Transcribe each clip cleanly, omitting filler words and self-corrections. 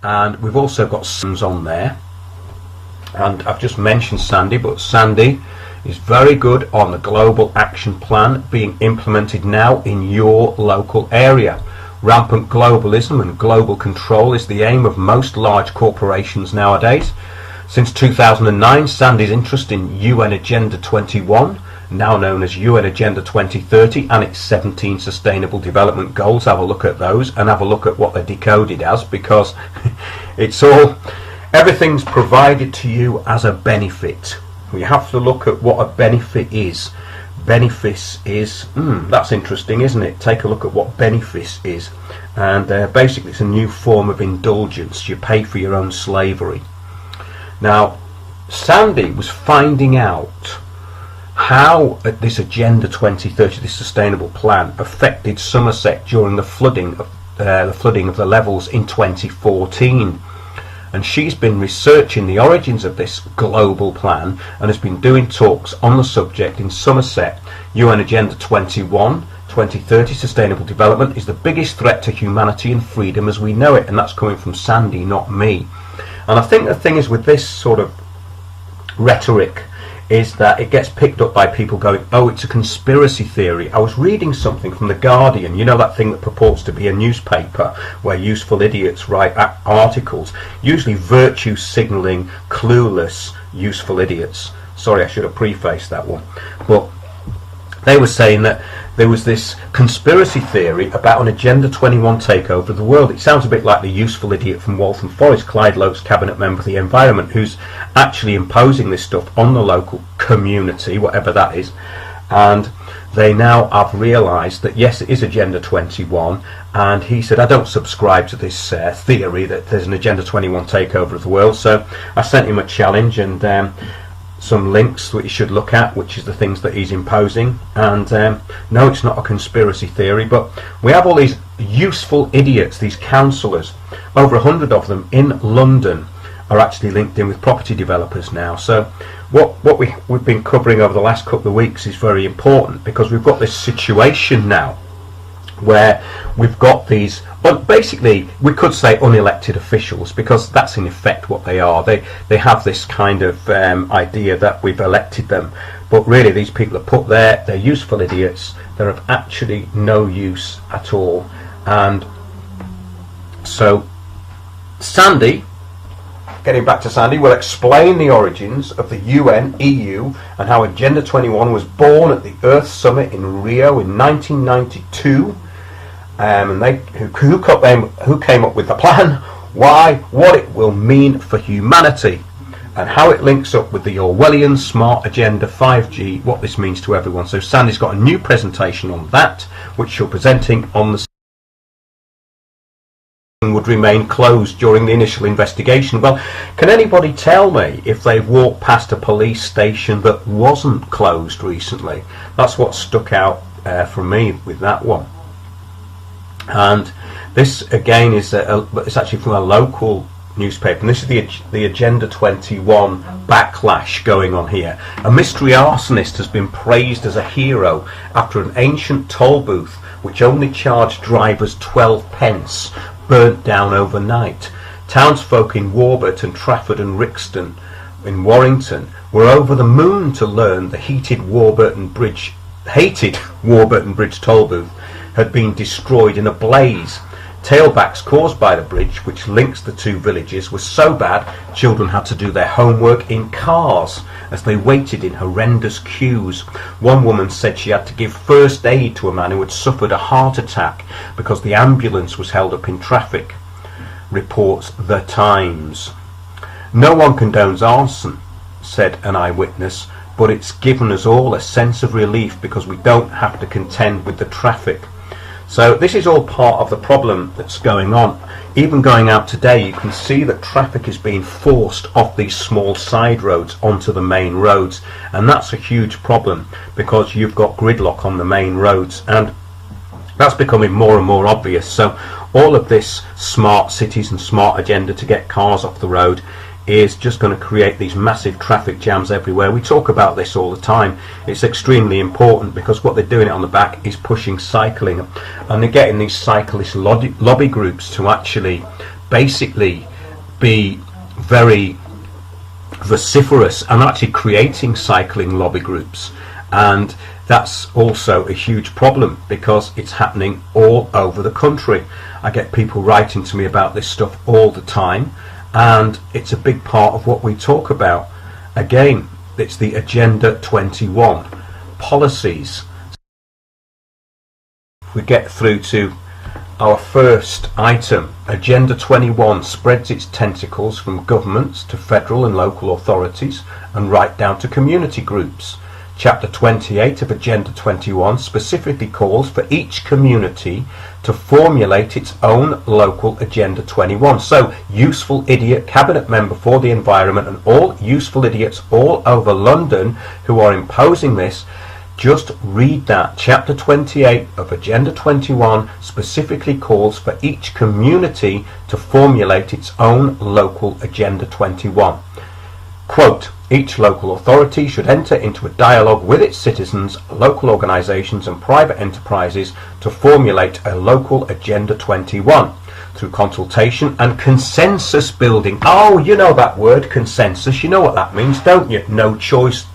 and we've also got Sims on there. And I've just mentioned Sandy, but Sandy is very good on the global action plan being implemented now in your local area. Rampant globalism and global control is the aim of most large corporations nowadays. Since 2009, Sandy's interest in UN Agenda 21, now known as UN Agenda 2030, and its 17 Sustainable Development Goals. Have a look at those and have a look at what they're decoded as, because it's all, everything's provided to you as a benefit. We have to look at what a benefit is. Benefice is, that's interesting, isn't it? Take a look at what benefice is. And basically it's a new form of indulgence. You pay for your own slavery. Now, Sandy was finding out how this Agenda 2030, this sustainable plan, affected Somerset during the flooding of the levels in 2014. And she's been researching the origins of this global plan and has been doing talks on the subject in Somerset. UN Agenda 2030 Sustainable Development is the biggest threat to humanity and freedom as we know it, and that's coming from Sandy, not me. And I think the thing is with this sort of rhetoric is that it gets picked up by people going, oh, it's a conspiracy theory. I was reading something from The Guardian, you know, that thing that purports to be a newspaper where useful idiots write articles, usually virtue signalling clueless useful idiots. Sorry, I should have prefaced that one. But they were saying that there was this conspiracy theory about an Agenda 21 takeover of the world. It sounds a bit like the useful idiot from Waltham Forest, Clyde Loakes, cabinet member for the environment, who's actually imposing this stuff on the local community, whatever that is. And they now have realised that yes, it is Agenda 21, and he said, I don't subscribe to this theory that there's an Agenda 21 takeover of the world. So I sent him a challenge and some links that you should look at, which is the things that he's imposing. And no, it's not a conspiracy theory, but we have all these useful idiots, these councillors, over 100 of them in London are actually linked in with property developers now. So what we've been covering over the last couple of weeks is very important, because we've got this situation now where we've got these, but basically we could say unelected officials, because that's in effect what they are. They have this kind of idea that we've elected them, but really these people are put there, they're useful idiots, they're of actually no use at all. And so Sandy, getting back to Sandy, will explain the origins of the UN, EU, and how Agenda 21 was born at the Earth Summit in Rio in 1992. And who came up with the plan, why, what it will mean for humanity, and how it links up with the Orwellian Smart Agenda 5G, what this means to everyone. So Sandy's got a new presentation on that, which she'll be presenting on the would remain closed during the initial investigation. Well, can anybody tell me if they've walked past a police station that wasn't closed recently? That's what stuck out for me with that one. And this again is it's actually from a local newspaper, and this is the Agenda 21 backlash going on here. A mystery arsonist has been praised as a hero after an ancient toll booth, which only charged drivers 12 pence, burnt down overnight. Townsfolk in Warburton, Trafford and Rixton in Warrington were over the moon to learn the hated Warburton Bridge toll booth had been destroyed in a blaze. Tailbacks caused by the bridge, which links the two villages, were so bad children had to do their homework in cars as they waited in horrendous queues. One woman said she had to give first aid to a man who had suffered a heart attack because the ambulance was held up in traffic, reports The Times. No one condones arson, said an eyewitness, but it's given us all a sense of relief because we don't have to contend with the traffic. So this is all part of the problem that's going on. Even going out today, you can see that traffic is being forced off these small side roads onto the main roads, and that's a huge problem because you've got gridlock on the main roads, and that's becoming more and more obvious. So all of this smart cities and smart agenda to get cars off the road is just going to create these massive traffic jams everywhere. We talk about this all the time. It's extremely important because what they're doing it on the back is pushing cycling, and they're getting these cyclist lobby groups to actually basically be very vociferous and actually creating cycling lobby groups, and that's also a huge problem because it's happening all over the country. I get people writing to me about this stuff all the time, and it's a big part of what we talk about. Again, it's the Agenda 21 policies. If we get through to our first item, Agenda 21 spreads its tentacles from governments to federal and local authorities and right down to community groups. Chapter 28 of Agenda 21 specifically calls for each community to formulate its own local Agenda 21. So, useful idiot cabinet member for the environment and all useful idiots all over London who are imposing this, just read that. Chapter 28 of Agenda 21 specifically calls for each community to formulate its own local Agenda 21. Quote, each local authority should enter into a dialogue with its citizens, local organisations and private enterprises to formulate a local Agenda 21 through consultation and consensus building. Oh, you know that word, consensus. You know what that means, don't you? No choice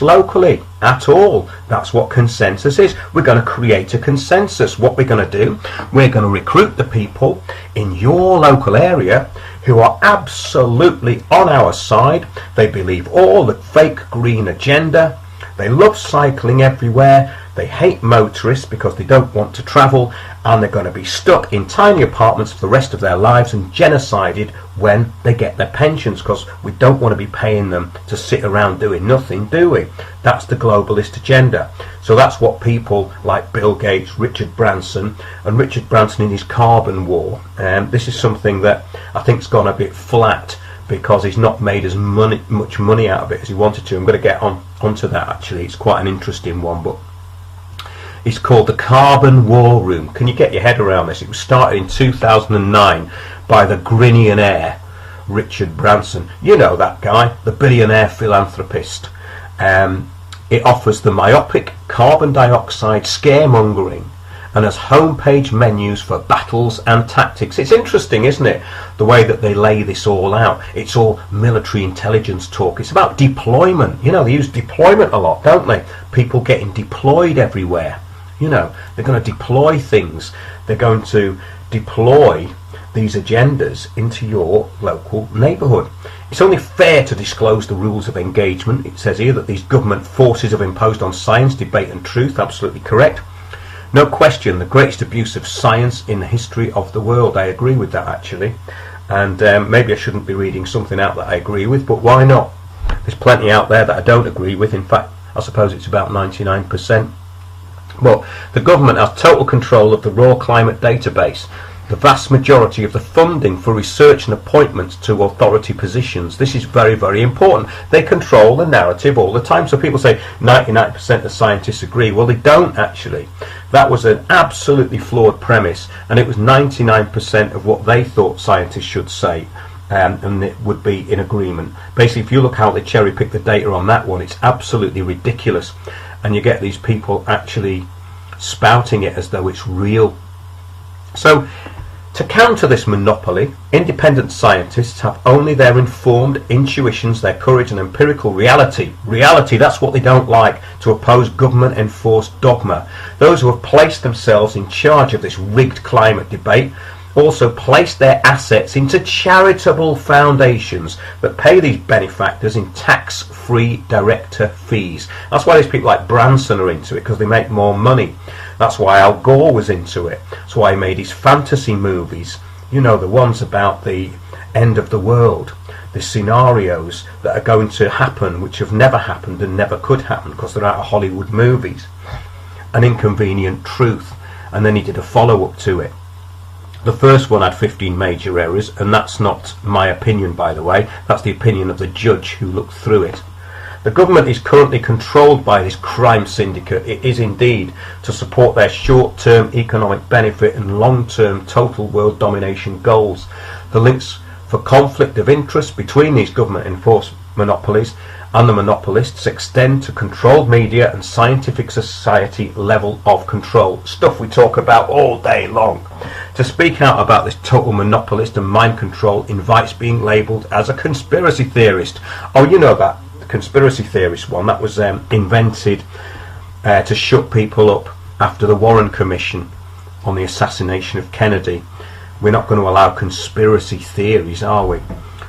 locally at all. That's what consensus is. We're going to create a consensus. What we're going to do, we're going to recruit the people in your local area who are absolutely on our side. They believe all the fake green agenda. They love cycling everywhere. They hate motorists because they don't want to travel, and they're going to be stuck in tiny apartments for the rest of their lives and genocided when they get their pensions, because we don't want to be paying them to sit around doing nothing, do we? That's the globalist agenda. So that's what people like Bill Gates, Richard Branson in his carbon war. This is something that I think's gone a bit flat because he's not made as much money out of it as he wanted to. I'm going to get onto that actually. It's quite an interesting one, but it's called the Carbon War Room. Can you get your head around this? It was started in 2009 by the Grillionaire Richard Branson. You know that guy, the billionaire philanthropist. It offers the myopic carbon dioxide scaremongering and has homepage menus for battles and tactics. It's interesting, isn't it, the way that they lay this all out. It's all military intelligence talk. It's about deployment. You know, they use deployment a lot, don't they? People getting deployed everywhere. You know, they're going to deploy things. They're going to deploy these agendas into your local neighbourhood. It's only fair to disclose the rules of engagement. It says here that these government forces have imposed on science, debate and truth. Absolutely correct. No question, the greatest abuse of science in the history of the world. I agree with that actually. And maybe I shouldn't be reading something out that I agree with, but why not? There's plenty out there that I don't agree with. In fact, I suppose it's about 99%. Well, the government has total control of the raw climate database, the vast majority of the funding for research and appointments to authority positions. This is very, very important. They control the narrative all the time. So people say 99% of scientists agree. Well, they don't actually. That was an absolutely flawed premise, and it was 99% of what they thought scientists should say. And it would be in agreement. Basically, if you look how they cherry pick the data on that one, it's absolutely ridiculous. And you get these people actually spouting it as though it's real. So, to counter this monopoly, independent scientists have only their informed intuitions, their courage and empirical reality. Reality, that's what they don't like, to oppose government-enforced dogma. Those who have placed themselves in charge of this rigged climate debate also place their assets into charitable foundations that pay these benefactors in tax-free director fees. That's why these people like Branson are into it, because they make more money. That's why Al Gore was into it. That's why he made his fantasy movies. You know, the ones about the end of the world, the scenarios that are going to happen, which have never happened and never could happen because they're out of Hollywood movies. An Inconvenient Truth. And then he did a follow-up to it. The first one had 15 major errors, and that's not my opinion, by the way. That's the opinion of the judge who looked through it. The government is currently controlled by this crime syndicate. It is indeed to support their short-term economic benefit and long-term total world domination goals. The links for conflict of interest between these government-enforced monopolies and the monopolists extend to controlled media and scientific society level of control. Stuff we talk about all day long. To speak out about this total monopolist and mind control invites being labelled as a conspiracy theorist. Oh, you know that conspiracy theorist one that was invented to shut people up after the Warren Commission on the assassination of Kennedy. We're not going to allow conspiracy theories, are we?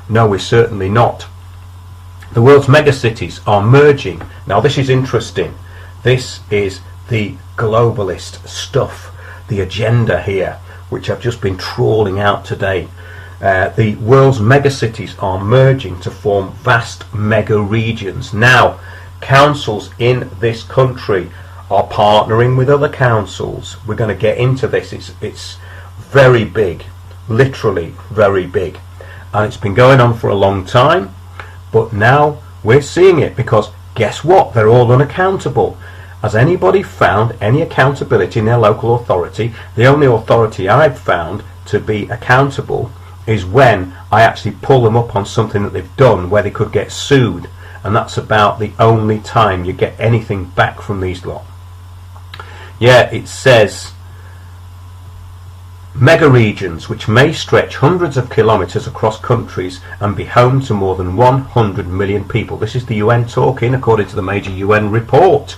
No, we're certainly not. The world's megacities are merging. Now this is interesting. This is the globalist stuff, the agenda here, which I've just been trawling out today. The world's megacities are merging to form vast mega regions. Now, councils in this country are partnering with other councils. We're going to get into this. It's very big, literally very big. And it's been going on for a long time, but now we're seeing it, because guess what? They're all unaccountable. Has anybody found any accountability in their local authority? The only authority I've found to be accountable is when I actually pull them up on something that they've done where they could get sued, and that's about the only time you get anything back from these lot. Yeah, it says mega regions which may stretch hundreds of kilometres across countries and be home to more than 100 million people. This is the UN talking, according to the major UN report.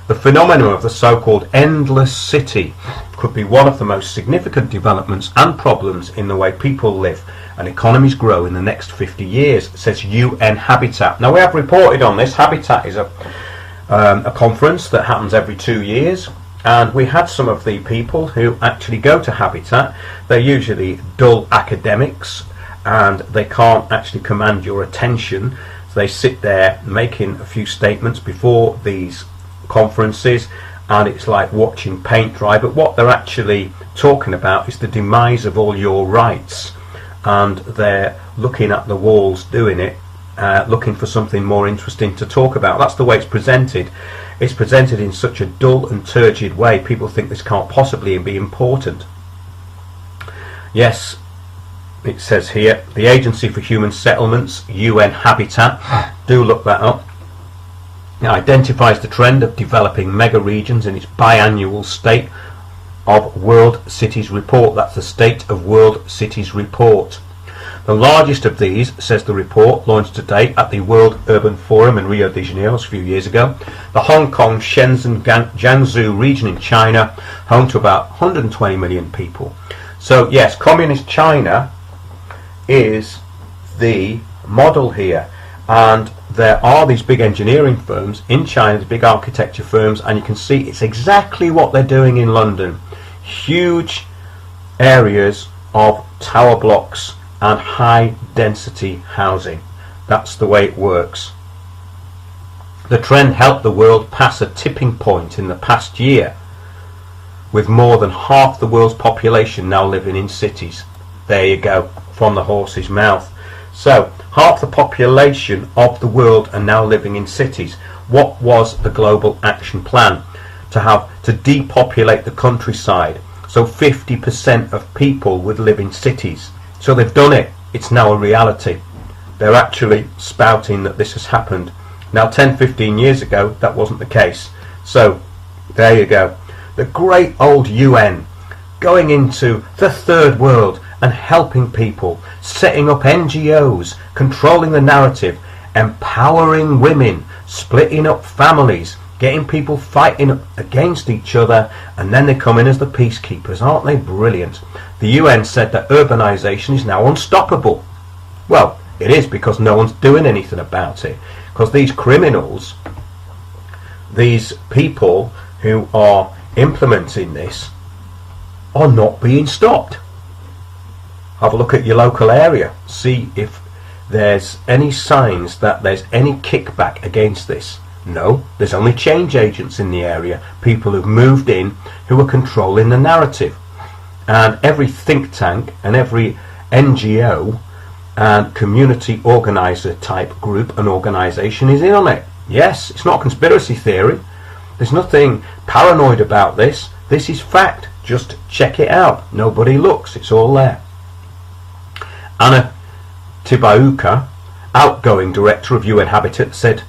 The phenomenon of the so-called endless city could be one of the most significant developments and problems in the way people live and economies grow in the next 50 years, says UN Habitat. Now, we have reported on this. Habitat is a conference that happens every 2 years, and we had some of the people who actually go to Habitat. They're usually dull academics and they can't actually command your attention. So they sit there making a few statements before these conferences, and it's like watching paint dry. But what they're actually talking about is the demise of all your rights, and they're looking at the walls doing it, looking for something more interesting to talk about. That's the way it's presented. It's presented in such a dull and turgid way, people think this can't possibly be important. Yes, it says here, the Agency for Human Settlements, UN Habitat, do look that up. It identifies the trend of developing mega regions in its biannual State of World Cities report. That's the State of World Cities report. The largest of these, says the report, launched to date at the World Urban Forum in Rio de Janeiro a few years ago. The Hong Kong Shenzhen Jiangsu region in China, home to about 120 million people. So yes, communist China is the model here, and there are these big engineering firms in China, the big architecture firms, and you can see it's exactly what they're doing in London. Huge areas of tower blocks and high density housing. That's the way it works. The trend helped the world pass a tipping point in the past year, with more than half the world's population now living in cities. There you go, from the horse's mouth. So, half the population of the world are now living in cities. What was the global action plan? To depopulate the countryside. So 50% of people would live in cities. So they've done it. It's now a reality. They're actually spouting that this has happened. Now 10-15 years ago, that wasn't the case. So, there you go. The great old UN going into the third world and helping people, setting up NGOs, controlling the narrative, empowering women, splitting up families, getting people fighting against each other, and then they come in as the peacekeepers. Aren't they brilliant? The UN said that urbanisation is now unstoppable. Well, it is, because no one's doing anything about it. Because these criminals, these people who are implementing this, are not being stopped. Have a look at your local area. See if there's any signs that there's any kickback against this. No, there's only change agents in the area, people who've moved in who are controlling the narrative. And every think tank and every NGO and community organiser type group and organisation is in on it. Yes, it's not conspiracy theory. There's nothing paranoid about this. This is fact. Just check it out. Nobody looks. It's all there. Anna Tibauka, outgoing director of UN Habitat, said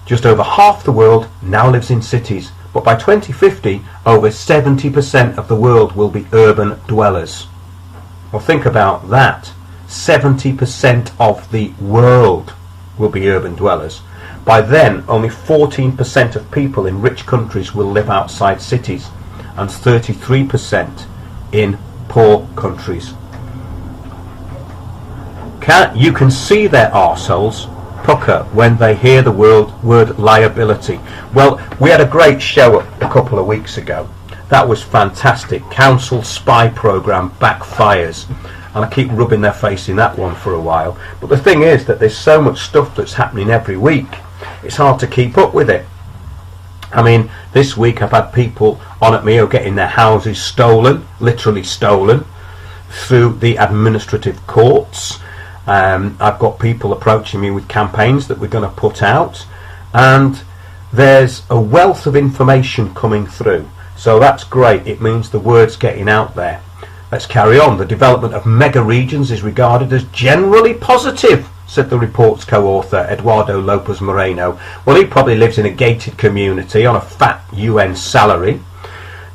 just over half the world now lives in cities, But by 2050, over 70% of the world will be urban dwellers. Well, think about that. 70% of the world will be urban dwellers. By then, only 14% of people in rich countries will live outside cities, and 33% in poor countries. You can see their arseholes pucker when they hear the word liability. Well, we had a great show a couple of weeks ago. That was fantastic. Council spy programme backfires. And I keep rubbing their face in that one for a while. But the thing is that there's so much stuff that's happening every week. It's hard to keep up with it. I mean, this week I've had people on at me who are getting their houses stolen, literally stolen, through the administrative courts. I've got people approaching me with campaigns that we're going to put out, and there's a wealth of information coming through. So that's great. It means the word's getting out there. Let's carry on. The development of mega regions is regarded as generally positive, said the report's co-author Eduardo Lopez Moreno. Well, he probably lives in a gated community on a fat UN salary.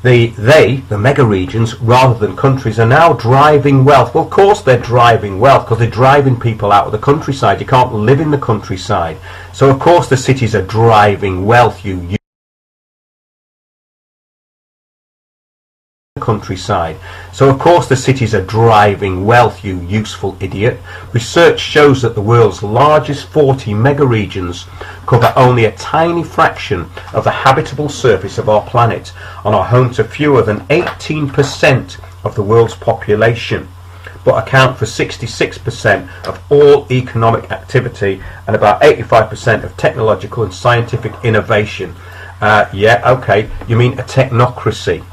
The mega regions, rather than countries, are now driving wealth. Well, of course they're driving wealth, because they're driving people out of the countryside. You can't live in the countryside. So of course the cities are driving wealth, you countryside. So of course the cities are driving wealth, you useful idiot. Research shows that the world's largest 40 mega regions cover only a tiny fraction of the habitable surface of our planet and are home to fewer than 18% of the world's population, but account for 66% of all economic activity and about 85% of technological and scientific innovation. Yeah, okay, you mean a technocracy.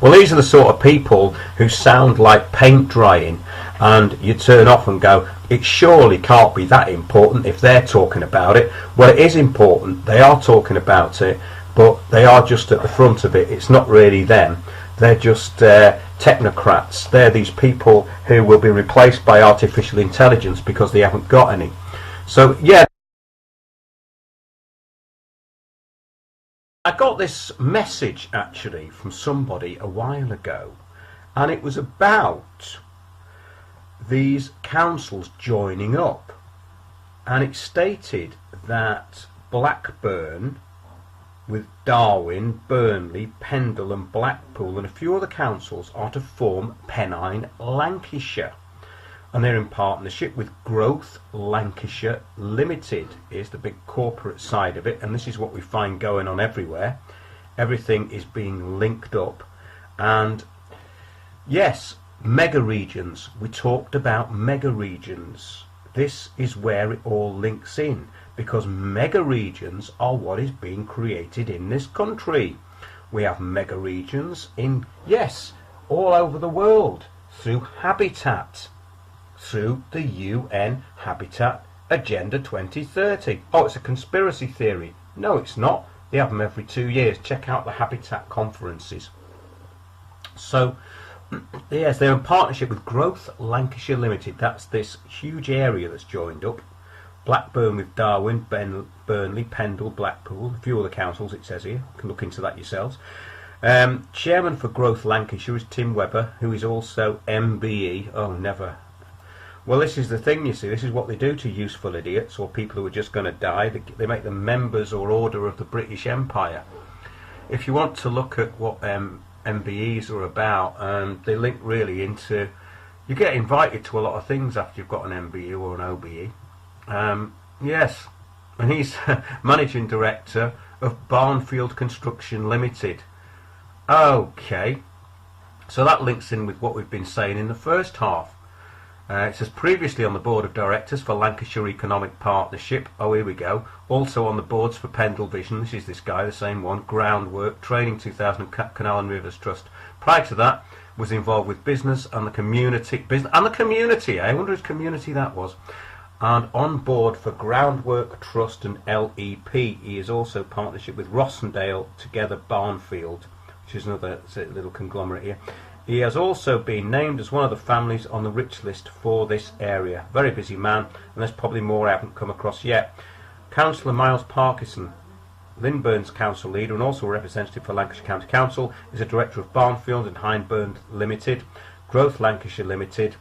Well, these are the sort of people who sound like paint drying, and you turn off and go, it surely can't be that important if they're talking about it. Well, it is important. They are talking about it, but they are just at the front of it. It's not really them. They're just technocrats. They're these people who will be replaced by artificial intelligence because they haven't got any. So, yeah. I got this message actually from somebody a while ago, and it was about these councils joining up, and it stated that Blackburn, with Darwin, Burnley, Pendle and Blackpool and a few other councils, are to form Pennine Lancashire, and they're in partnership with Growth Lancashire Limited. Is the big corporate side of it, and this is what we find going on everywhere. Everything is being linked up. And yes, mega regions. We talked about mega regions. This is where it all links in, because mega regions are what is being created in this country. We have mega regions in, yes, all over the world through habitat, through the UN Habitat Agenda 2030. Oh, it's a conspiracy theory. No, it's not. They have them every 2 years. Check out the Habitat conferences. So, yes, they're in partnership with Growth Lancashire Limited. That's this huge area that's joined up. Blackburn with Darwin, Burnley, Pendle, Blackpool, a few other councils it says here. You can look into that yourselves. Chairman for Growth Lancashire is Tim Webber, who is also MBE. Oh, never. Well, this is the thing, you see. This is what they do to useful idiots or people who are just going to die. They make them members or order of the British Empire. If you want to look at what MBEs are about, they link really into... You get invited to a lot of things after you've got an MBE or an OBE. Yes, and he's Managing Director of Barnfield Construction Limited. Okay, so that links in with what we've been saying in the first half. It says previously on the board of directors for Lancashire Economic Partnership. Oh, here we go. Also on the boards for Pendle Vision. This is this guy, the same one. Groundwork, Training 2000, Canal and Rivers Trust. Prior to that, was involved with business and the community. I wonder whose community that was. And on board for Groundwork Trust and LEP. He is also partnership with Rossendale, Together Barnfield, which is another little conglomerate here. He has also been named as one of the families on the rich list for this area. Very busy man, and there's probably more I haven't come across yet. Councillor Miles Parkinson. Linburn's council leader and also a representative for Lancashire County Council, is a director of Barnfield and Hindburn Limited, Growth Lancashire Limited,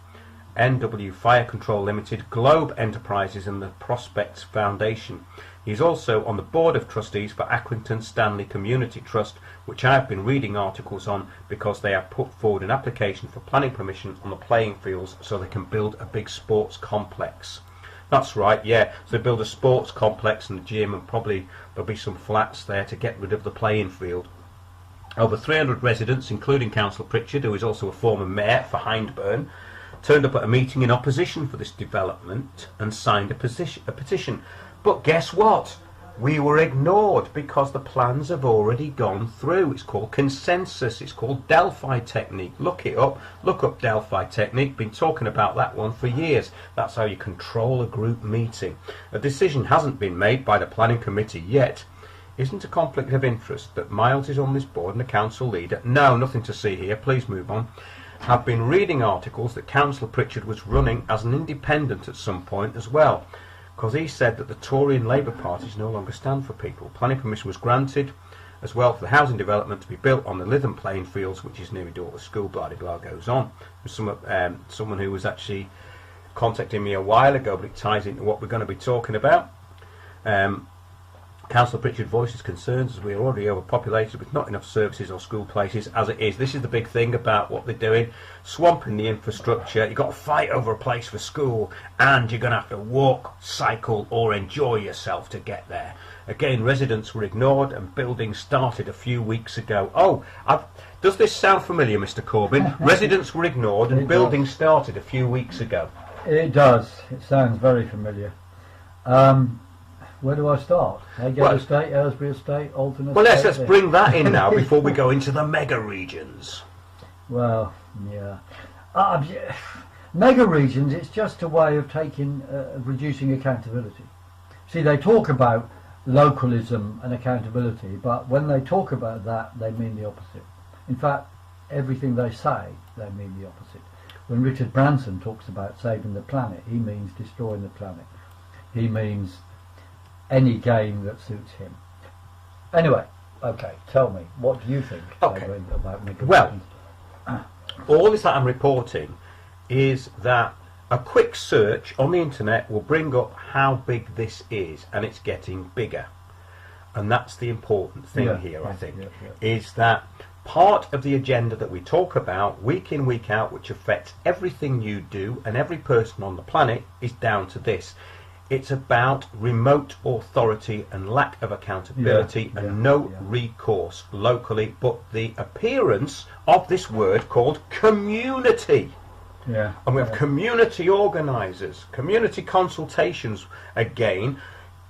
NW Fire Control Limited, Globe Enterprises and the Prospects Foundation. He's also on the board of trustees for Accrington Stanley Community Trust, which I have been reading articles on because they have put forward an application for planning permission on the playing fields so they can build a big sports complex. That's right, yeah, so they build a sports complex and a gym, and probably there'll be some flats there to get rid of the playing field. Over 300 residents, including Councillor Pritchard, who is also a former mayor for Hindburn, turned up at a meeting in opposition for this development and signed a petition. But guess what? We were ignored because the plans have already gone through. It's called consensus. It's called Delphi technique. Look it up. Look up Delphi technique. Been talking about that one for years. That's how you control a group meeting. A decision hasn't been made by the planning committee yet. Isn't a conflict of interest that Miles is on this board and a council leader? No, nothing to see here. Please move on. Have been reading articles that Councillor Pritchard was running as an independent at some point as well, because he said that the Tory and Labour parties no longer stand for people. Planning permission was granted as well for the housing development to be built on the Lytham playing fields, which is near my daughter's school, blah blah blah goes on. There's someone who was actually contacting me a while ago, but it ties into what we're going to be talking about. Councillor Pritchard voices concerns as we are already overpopulated with not enough services or school places as it is. This is the big thing about what they're doing, swamping the infrastructure. You've got to fight over a place for school and you're going to have to walk, cycle or enjoy yourself to get there. Again, residents were ignored and building started a few weeks ago. Does this sound familiar, Mr. Corbyn? Residents were ignored and building started a few weeks ago. It does. It sounds very familiar. Where do I start? Highgate Estate, Aylesbury Estate, Alton Estate? Well, let's bring that in now before we go into the mega regions. Well, yeah. Mega regions, it's just a way of reducing accountability. See, they talk about localism and accountability, but when they talk about that, they mean the opposite. In fact, everything they say, they mean the opposite. When Richard Branson talks about saving the planet, he means destroying the planet. He means any game that suits him. Anyway, okay, tell me, what do you think about mega regions? Well, all this that I'm reporting is that a quick search on the internet will bring up how big this is, and it's getting bigger. And that's the important thing here, I think, is that part of the agenda that we talk about week in, week out, which affects everything you do and every person on the planet, is down to this. It's about remote authority and lack of accountability and no recourse locally, but the appearance of this word called community. Yeah. And we have community organisers, community consultations. Again,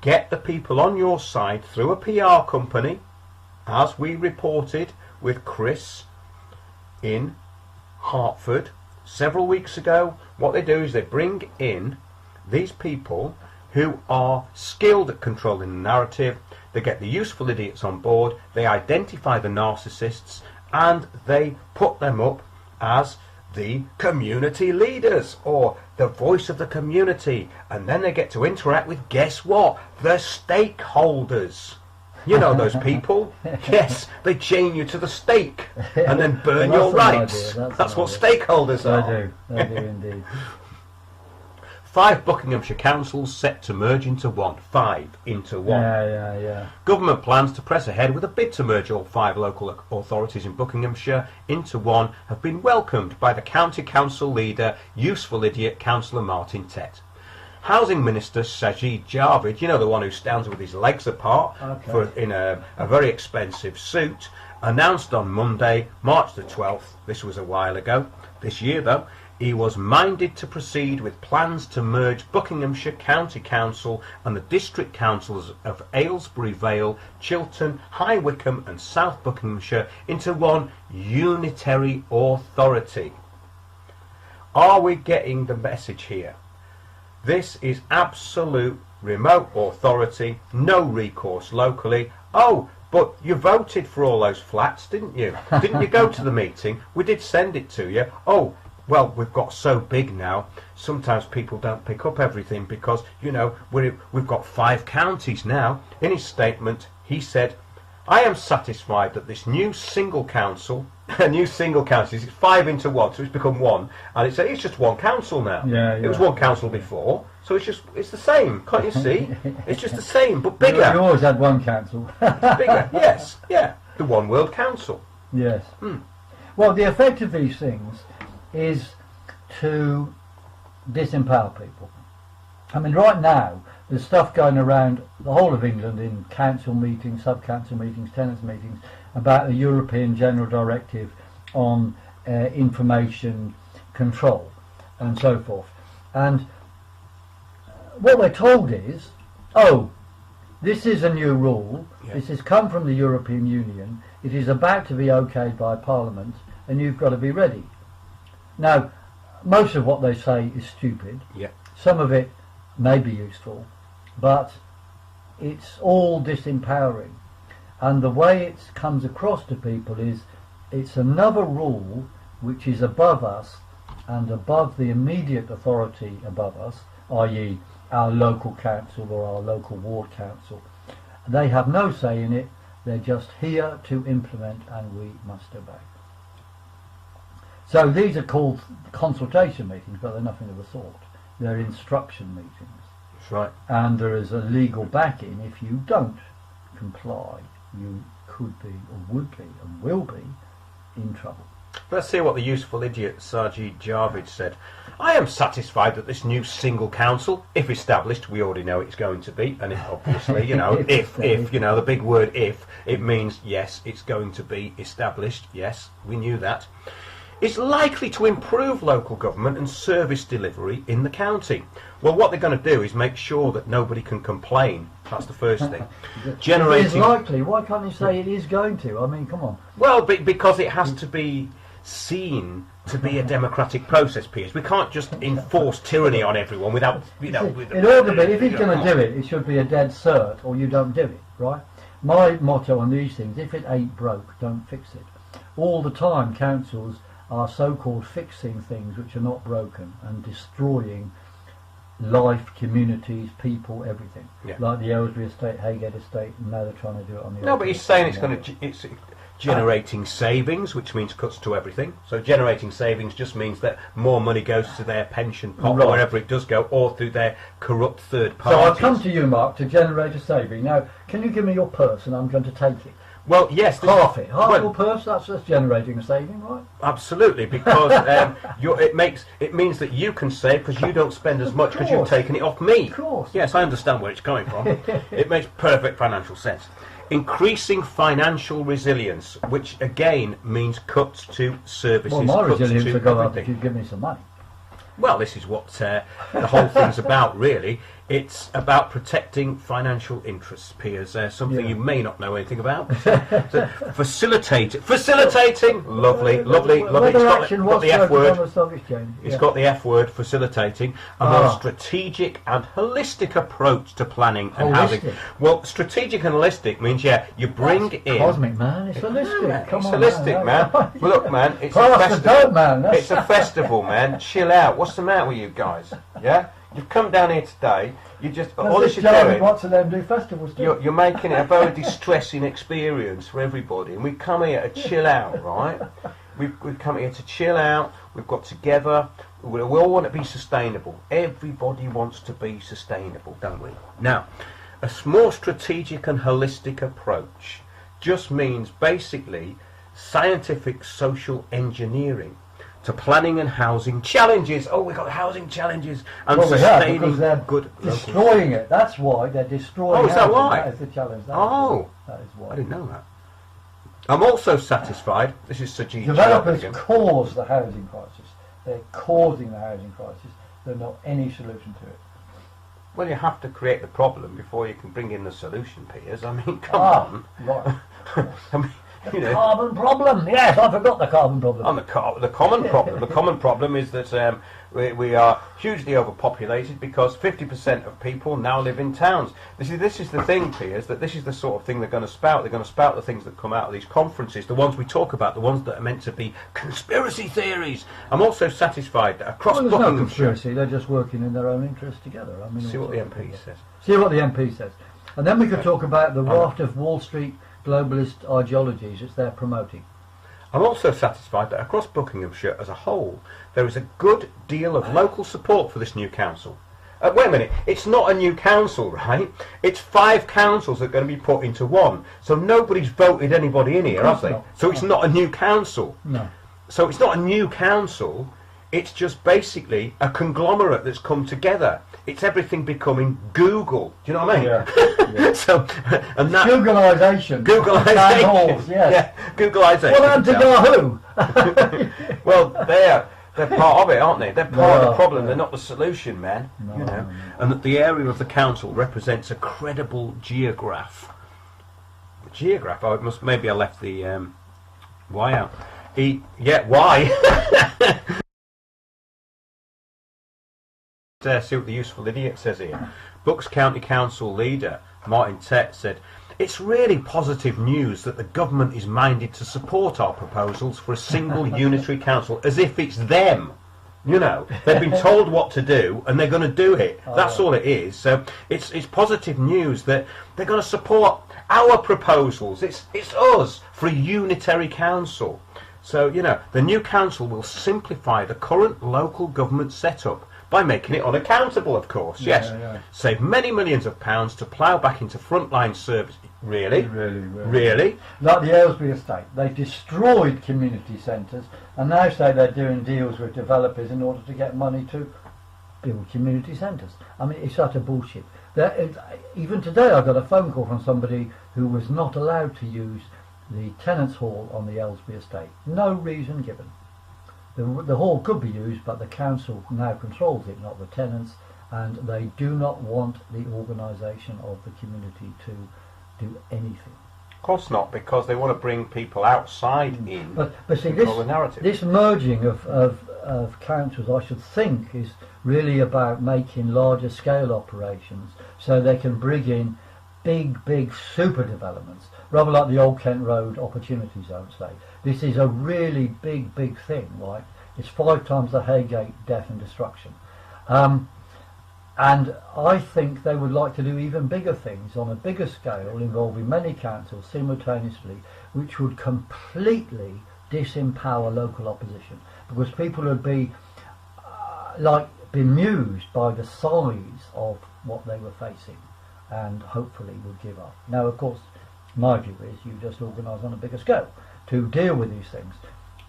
get the people on your side through a PR company, as we reported with Chris in Hertford several weeks ago. What they do is they bring in these people who are skilled at controlling the narrative. They get the useful idiots on board, they identify the narcissists, and they put them up as the community leaders or the voice of the community, and then they get to interact with, guess what, the stakeholders. You know those people. Yes, they chain you to the stake and then burn your rights. That's what stakeholders are. They do indeed. 5 Buckinghamshire councils set to merge into one. 5 into one. Yeah. Government plans to press ahead with a bid to merge all 5 local authorities in Buckinghamshire into one have been welcomed by the county council leader, useful idiot, Councillor Martin Tett. Housing Minister Sajid Javid, you know, the one who stands with his legs apart in a very expensive suit, announced on Monday, March the 12th, this was a while ago, this year though, he was minded to proceed with plans to merge Buckinghamshire County Council and the district councils of Aylesbury Vale, Chiltern, High Wycombe and South Buckinghamshire into one unitary authority. Are we getting the message here? This is absolute remote authority, no recourse locally. Oh, but you voted for all those flats, didn't you? Didn't you go to the meeting? We did send it to you. Oh, well, we've got so big now, sometimes people don't pick up everything because, you know, we've got 5 counties now. In his statement, he said, I am satisfied that this new single council, it's 5 into 1, so it's become one, and it's just one council now. It was one council before, so it's the same, can't you see? It's just the same, but bigger. You always had one council. Bigger, yes, yeah, the One World Council. Yes. Well, the effect of these things is to disempower people. I mean, right now, there's stuff going around the whole of England in council meetings, sub-council meetings, tenants meetings, about a European General Directive on information control and so forth. And what we're told is, oh, this is a new rule, this has come from the European Union, it is about to be okayed by Parliament, and you've got to be ready. Now, most of what they say is stupid. Some of it may be useful, but it's all disempowering. And the way it comes across to people is it's another rule which is above us and above the immediate authority above us, i.e. our local council or our local ward council. They have no say in it, they're just here to implement and we must obey. So these are called consultation meetings, but they're nothing of the sort. They're instruction meetings. That's right. And there is a legal backing. If you don't comply, you could be, or would be, and will be in trouble. Let's see what the useful idiot Sajid Javid said. I am satisfied that this new single council, if established, we already know it's going to be, and obviously, you know, if, you know, the big word if, it means yes, it's going to be established, yes, we knew that. It's likely to improve local government and service delivery in the county. Well, what they're going to do is make sure that nobody can complain. That's the first thing. It is likely. Why can't you say it is going to? I mean, come on. Well, because it has to be seen to be a democratic process, Piers. We can't just enforce tyranny on everyone without, you know... It ought to be, if he's going to do it, it should be a dead cert, or you don't do it, right? My motto on these things, if it ain't broke, don't fix it. All the time, councils are so-called fixing things which are not broken and destroying life, communities, people, everything. Like the Aylesbury estate, Haygate estate, and now they're trying to do it on the... No, but he's saying it's generating savings, which means cuts to everything. So generating savings just means that more money goes to their pension pot, wherever it does go, or through their corrupt third parties. So I've come to you, Mark, to generate a saving. Now, can you give me your purse and I'm going to take it? Well, yes. Half your purse, that's generating a saving, right? Absolutely, because it means that you can save because you don't spend as much because you've taken it off me. Of course. Yes, I understand where it's coming from. It makes perfect financial sense. Increasing financial resilience, which again means cuts to services. Well, my resilience will go up if you give me some money. Well, this is what the whole thing's about, really. It's about protecting financial interests, Piers. Something you may not know anything about. So facilitating, lovely. It's got the F word. It's got the F word, facilitating a more strategic and holistic approach to planning and housing. Well, strategic and holistic means, you bring in... Cosmic, man. It's holistic. It's holistic, man. Well, look, man, it's a festival. It's a festival, man. Chill out. What's the matter with you guys? Yeah? You've come down here today, you just... all this you're doing... Lots of them do festivals too. You're making it a very distressing experience for everybody, and we come here to chill out, right? We've come here to chill out, we've got together, we all want to be sustainable. Everybody wants to be sustainable, don't we? Now, a more strategic and holistic approach just means basically scientific social engineering to planning and housing challenges. Oh, we've got housing challenges and sustaining good... Destroying it. That's why they're destroying is that why? That is the challenge. That is why. I didn't know that. I'm also satisfied, this is Sajid Developers cause the housing crisis. They're causing the housing crisis. There's not any solution to it. Well, you have to create the problem before you can bring in the solution, Piers. I mean, come on. Right. I mean... Carbon problem. Yes, I forgot the carbon problem. And the common problem. The common problem is that we are hugely overpopulated because 50% of people now live in towns. This is the thing, Piers, that this is the sort of thing they're going to spout. They're going to spout the things that come out of these conferences, the ones we talk about, the ones that are meant to be conspiracy theories. I'm also satisfied that across there's no conspiracy. They're just working in their own interests together. I mean, see what the MP says. See what the MP says. And then we could talk about the raft of Wall Street globalist ideologies that they're promoting. I'm also satisfied that across Buckinghamshire as a whole, there is a good deal of local support for this new council. Wait a minute, it's not a new council, right? It's 5 councils that are going to be put into one. So nobody's voted anybody in here, have they? Not. So it's not a new council. No. So it's not a new council, it's just basically a conglomerate that's come together. It's everything becoming Google. Do you know what I mean? Yeah. So, and that Googleization. Googleization. Halls, yes. Yeah, Googleization. What happened to Yahoo? Well, they're part of it, aren't they? They're part of the problem. Yeah. They're not the solution, man. No, you know, no. and that the area of the council represents a credible geograph. Geograph. Oh, it must. Maybe I left the Y out. Yeah, Y. See what the useful idiot says here. Bucks County Council leader Martin Tett said, "It's really positive news that the government is minded to support our proposals for a single unitary council, as if it's them. You know, they've been told what to do and they're going to do it. That's all it is. So it's positive news that they're going to support our proposals. It's us for a unitary council. So, you know, the new council will simplify the current local government setup by making it unaccountable, of course. Yes. Yeah. Save many millions of pounds to plough back into frontline service." Really? Really? Like the Aylesbury estate. They destroyed community centres and now say they're doing deals with developers in order to get money to build community centres. I mean, it's utter bullshit. Even today I got a phone call from somebody who was not allowed to use the tenants' hall on the Aylesbury estate. No reason given. The hall could be used, but the council now controls it, not the tenants, and they do not want the organisation of the community to do anything. Of course not, because they want to bring people outside in. But see, the narrative. this merging of councils, I should think, is really about making larger scale operations so they can bring in big super developments, rather like the Old Kent Road Opportunity Zone, say. This is a really big thing, right? It's 5 times the Haygate death and destruction. And I think they would like to do even bigger things on a bigger scale involving many councils simultaneously, which would completely disempower local opposition, because people would be bemused by the size of what they were facing and hopefully would give up. Now, of course, my view is you just organise on a bigger scale to deal with these things,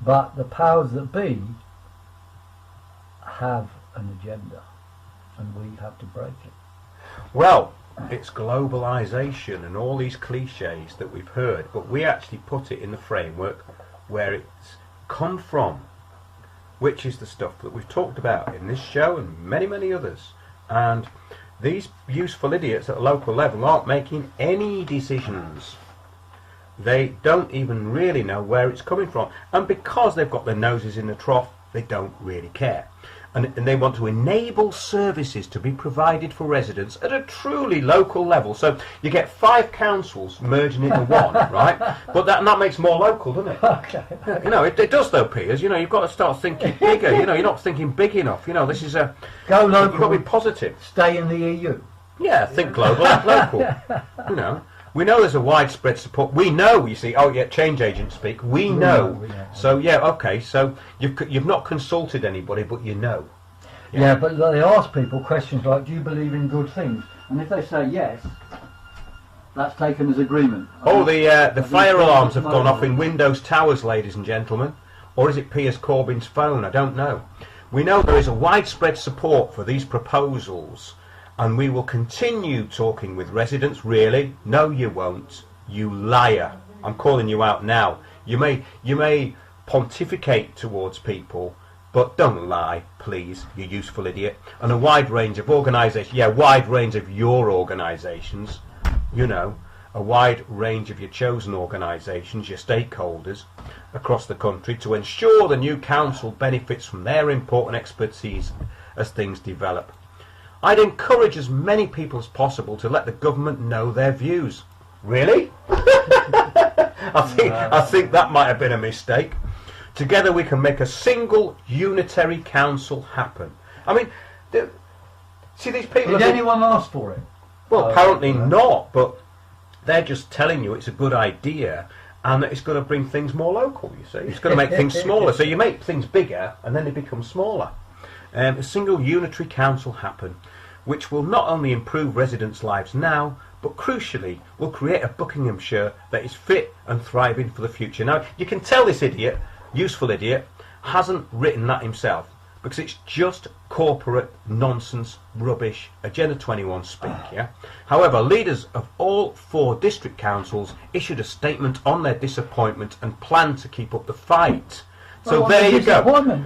but the powers that be have an agenda and we have to break it. Well, it's globalisation and all these cliches that we've heard, but we actually put it in the framework where it's come from, which is the stuff that we've talked about in this show and many others. And these useful idiots at a local level aren't making any decisions. They don't even really know where it's coming from, and because they've got their noses in the trough, they don't really care. And they want to enable services to be provided for residents at a truly local level. So you get 5 councils merging into one, right? But that makes more local, doesn't it? Okay. You know, it does though, Piers. You know, you've got to start thinking bigger. You know, you're not thinking big enough. You know, this is a... Go local. You've got to be positive. Stay in the EU. Yeah, think global, act local. You know, we know there's a widespread support. We know, you see, change agents speak. We know. So yeah, okay. So you've not consulted anybody, but you know. Yeah, but they ask people questions like, "Do you believe in good things?" And if they say yes, that's taken as agreement. Oh, the fire alarms have gone off in Windows Towers, ladies and gentlemen. Or is it Piers Corbyn's phone? I don't know. We know there is a widespread support for these proposals, and we will continue talking with residents. Really? No, you won't. You liar. I'm calling you out now. You may pontificate towards people, but don't lie, please, you useful idiot. And a wide range of organisations, wide range of your organisations, you know, a wide range of your chosen organisations, your stakeholders across the country, to ensure the new council benefits from their input and expertise as things develop. I'd encourage as many people as possible to let the government know their views. Really? I think that might have been a mistake. Together we can make a single unitary council happen. I mean, see these people... Did anyone ask for it? Well, apparently not, but they're just telling you it's a good idea and that it's going to bring things more local, you see. It's going to make things smaller. So you make things bigger and then they become smaller. A single unitary council happen, which will not only improve residents' lives now, but crucially will create a Buckinghamshire that is fit and thriving for the future. Now, you can tell this idiot, useful idiot, hasn't written that himself, because it's just corporate nonsense, rubbish, Agenda 21 speak, yeah? However, leaders of all 4 district councils issued a statement on their disappointment and plan to keep up the fight. So there you go.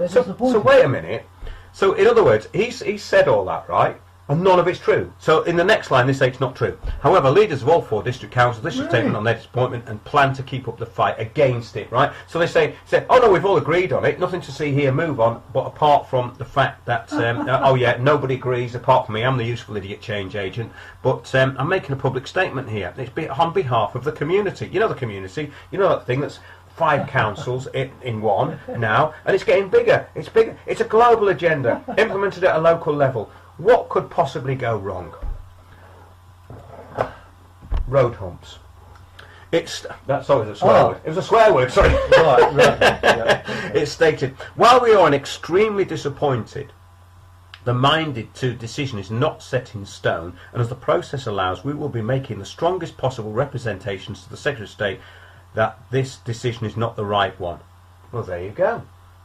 So wait a minute. So in other words, he's said all that, right? And none of it's true. So in the next line they say it's not true. However, leaders of all 4 district councils issued a statement on their disappointment and plan to keep up the fight against it, right? So they say, oh no, we've all agreed on it, nothing to see here, move on, but apart from the fact that, oh yeah, nobody agrees apart from me, I'm the useful idiot change agent, but I'm making a public statement here. It's on behalf of the community. You know the community, you know that thing that's 5 councils in one now, and it's getting bigger, it's bigger. It's a global agenda, implemented at a local level. What could possibly go wrong? Road humps. That's always a swear word. It was a swear word, sorry. Right. Yeah. It's stated, while we are extremely disappointed, the minded to decision is not set in stone, and as the process allows, we will be making the strongest possible representations to the Secretary of State that this decision is not the right one. Well, there you go.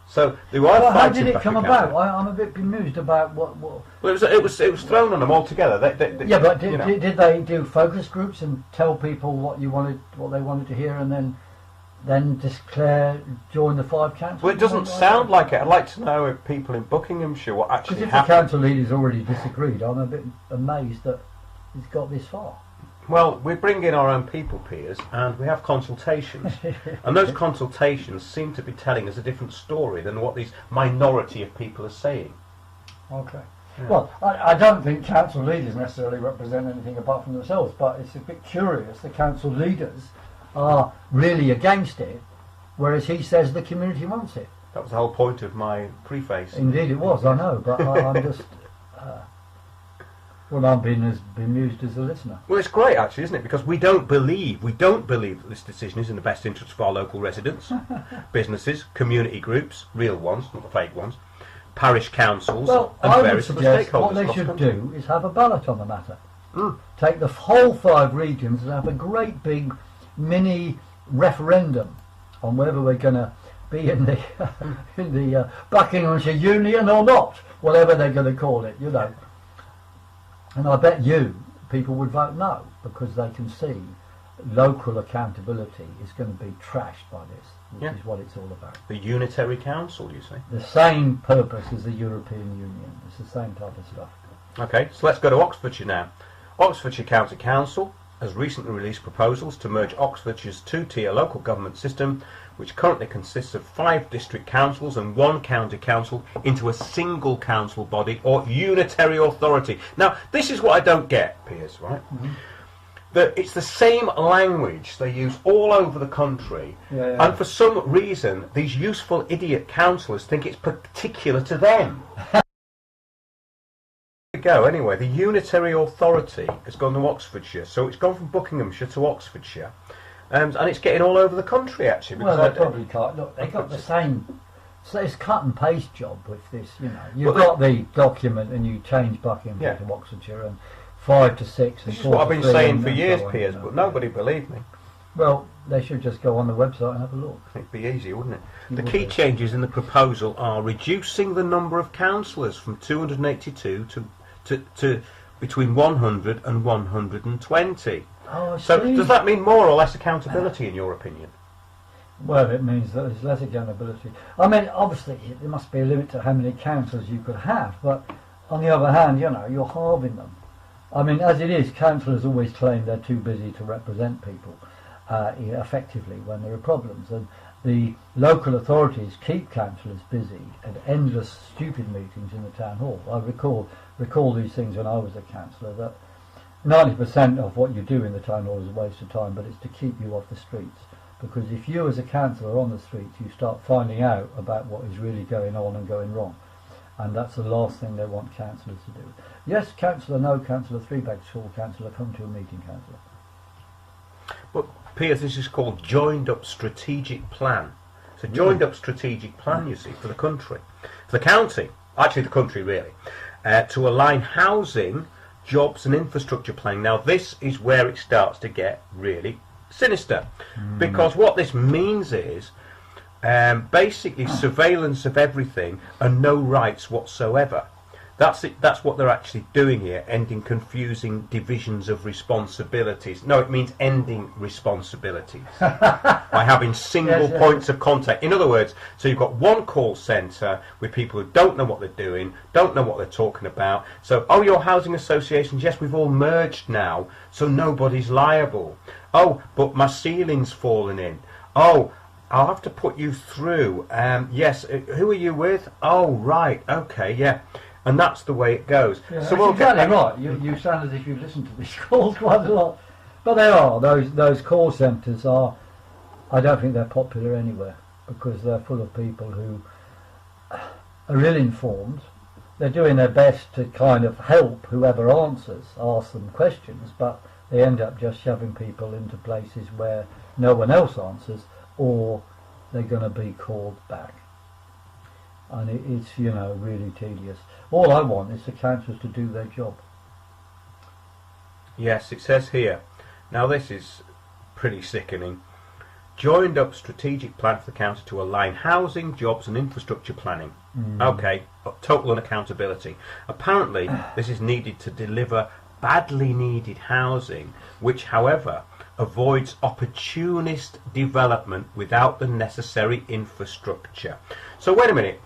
So they were fighting. How did it come about? I'm a bit bemused about what. Well, it was thrown on them all together. Yeah, but did they do focus groups and tell people what they wanted to hear, and then declare join the 5 councils? Well, it doesn't sound like it. I'd like to know if people in Buckinghamshire what actually happened. Because if the council leaders already disagreed, I'm a bit amazed that it's got this far. Well, we bring in our own people, Piers, and we have consultations. And those consultations seem to be telling us a different story than what these minority of people are saying. Okay. Yeah. Well, I don't think council leaders necessarily represent anything apart from themselves, but it's a bit curious. The council leaders are really against it, whereas he says the community wants it. That was the whole point of my preface. Indeed it was, I know, but I'm just... Well, I'm being as bemused as a listener. Well, it's great, actually, isn't it? Because we don't believe that this decision is in the best interest of our local residents, businesses, community groups, real ones, not the fake ones, parish councils, and various other stakeholders. What they should do is have a ballot on the matter. Take the whole 5 regions and have a great big mini referendum on whether we're going to be in the Buckinghamshire Union or not, whatever they're going to call it, you know. And I bet people would vote no, because they can see local accountability is going to be trashed by this, which is what it's all about. The Unitary Council, you say? The same purpose as the European Union. It's the same type of stuff. Okay, so let's go to Oxfordshire now. Oxfordshire County Council has recently released proposals to merge Oxfordshire's 2-tier local government system, which currently consists of 5 district councils and 1 county council, into a single council body or unitary authority. Now, this is what I don't get, Piers, right? That it's the same language they use all over the country, and for some reason these useful idiot councillors think it's particular to them. Go anyway. The unitary authority has gone to Oxfordshire, so it's gone from Buckinghamshire to Oxfordshire, and it's getting all over the country actually. Well, they probably can't. Look, they got the same. So it's cut and paste job with this. You know, you've got the document and you change Buckinghamshire to Oxfordshire, and 5 to 6. This is what I've been saying for years, Piers, but nobody believed me. Well, they should just go on the website and have a look. It'd be easy, wouldn't it? The key changes in the proposal are reducing the number of councillors from 282 to between 100 and 120. Oh, I see. So does that mean more or less accountability in your opinion? Well, it means that there's less accountability. I mean, obviously there must be a limit to how many councillors you could have, but on the other hand, you know, you're halving them. I mean, as it is, councillors always claim they're too busy to represent people effectively when there are problems, and the local authorities keep councillors busy at endless stupid meetings in the town hall. I recall these things when I was a councillor, that 90% of what you do in the town hall is a waste of time, but it's to keep you off the streets. Because if you as a councillor are on the streets, you start finding out about what is really going on and going wrong. and that's the last thing they want councillors to do. Yes, councillor, no councillor, 3 bags full councillor, come to a meeting, councillor. But Piers, this is called joined up strategic plan. It's a joined up strategic plan, you see, for the country, for the county, actually the country really, to align housing, jobs and infrastructure planning. Now this is where it starts to get really sinister, because what this means is basically surveillance of everything and no rights whatsoever. That's it. That's what they're actually doing here, ending confusing divisions of responsibilities. No, it means ending responsibilities by having single points of contact. In other words, so you've got one call centre with people who don't know what they're doing, don't know what they're talking about. So, oh, your housing associations, yes, we've all merged now, so nobody's liable. Oh, but my ceiling's fallen in. Oh, I'll have to put you through. Yes, who are you with? Oh, right, okay, yeah. And that's the way it goes. Yeah, so we'll exactly right. You sound as if you've listened to these calls quite a lot. But they are. Those call centres are, I don't think they're popular anywhere, because they're full of people who are ill-informed. They're doing their best to kind of help whoever answers, ask them questions, but they end up just shoving people into places where no one else answers, or they're going to be called back. And it's, you know, really tedious. All I want is the councillors to do their job. Yes, it says here. Now this is pretty sickening. Joined up strategic plan for the county to align housing, jobs and infrastructure planning. Okay, total unaccountability. Apparently this is needed to deliver badly needed housing, which however avoids opportunist development without the necessary infrastructure. So wait a minute.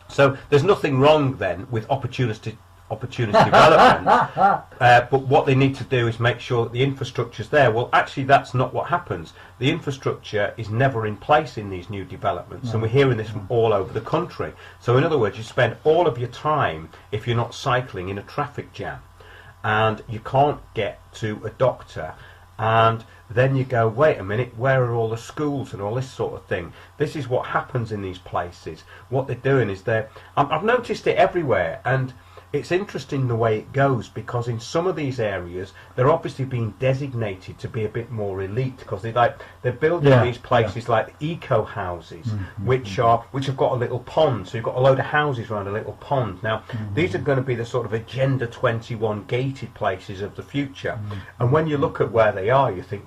So there's nothing wrong then with opportunist development, but what they need to do is make sure that the infrastructure's there. Well, actually that's not what happens. The infrastructure is never in place in these new developments, and we're hearing this from all over the country. So in other words, you spend all of your time, if you're not cycling, in a traffic jam, and you can't get to a doctor, and then you go, wait a minute, where are all the schools and all this sort of thing? This is what happens in these places. What they're doing is I've noticed it everywhere, and it's interesting the way it goes, because in some of these areas they're obviously being designated to be a bit more elite, because they're building these places like eco houses, which have got a little pond. So you've got a load of houses around a little pond. Now these are going to be the sort of Agenda 21 gated places of the future, and when you look at where they are, you think,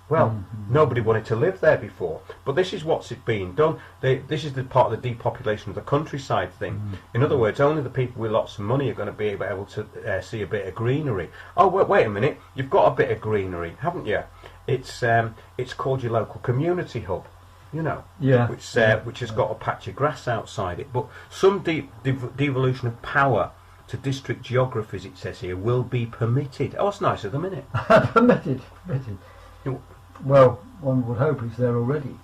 well, nobody wanted to live there before. But this is what's being done. This is the part of the depopulation of the countryside thing. In other words, only the people with lots of money are going to be able to see a bit of greenery. Oh, wait a minute, you've got a bit of greenery, haven't you? It's called your local community hub, you know, which has got a patch of grass outside it. But some devolution of power to district geographies, it says here, will be permitted. Oh, it's nice of them, isn't it? Permitted. Well, one would hope it's there already.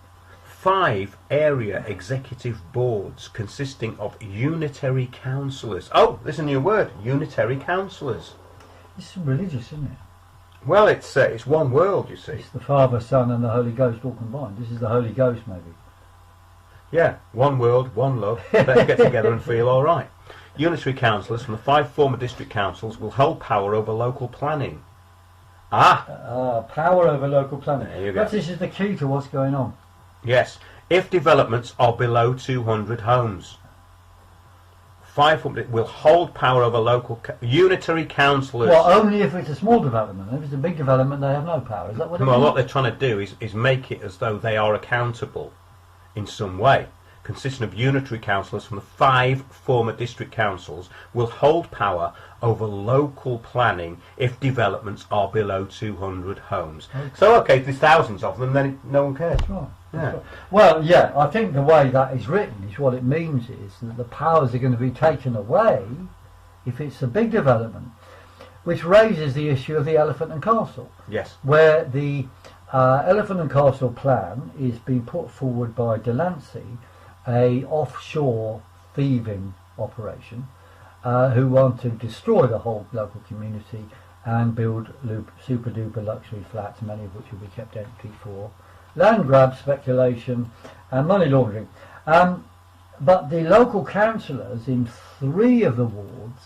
5 area executive boards consisting of unitary councillors. Oh, there's a new word, unitary councillors. It's religious, isn't it? Well, it's one world, you see. It's the Father, Son and the Holy Ghost all combined. This is the Holy Ghost, maybe. Yeah, one world, one love. Let's get together and feel all right. Unitary councillors from the 5 former district councils will hold power over local planning. Power over local planning. There you go. But this is the key to what's going on. Yes, if developments are below 200 homes. 5 will hold power over local unitary councillors. Well, only if it's a small development. If it's a big development, they have no power. Is that what it Well, means? what they're trying to do is make it as though they are accountable in some way. Consisting of unitary councillors from the 5 former district councils will hold power over local planning if developments are below 200 homes. Okay. So, okay, if there's thousands of them, then no one cares. That's right. That's right. Well, yeah, I think the way that is written is what it means is that the powers are going to be taken away if it's a big development, which raises the issue of the Elephant and Castle. Yes. Where the Elephant and Castle plan is being put forward by Delancey, a offshore thieving operation, who want to destroy the whole local community and build super duper luxury flats, many of which will be kept empty for land grab, speculation and money laundering. But the local councillors in 3 of the wards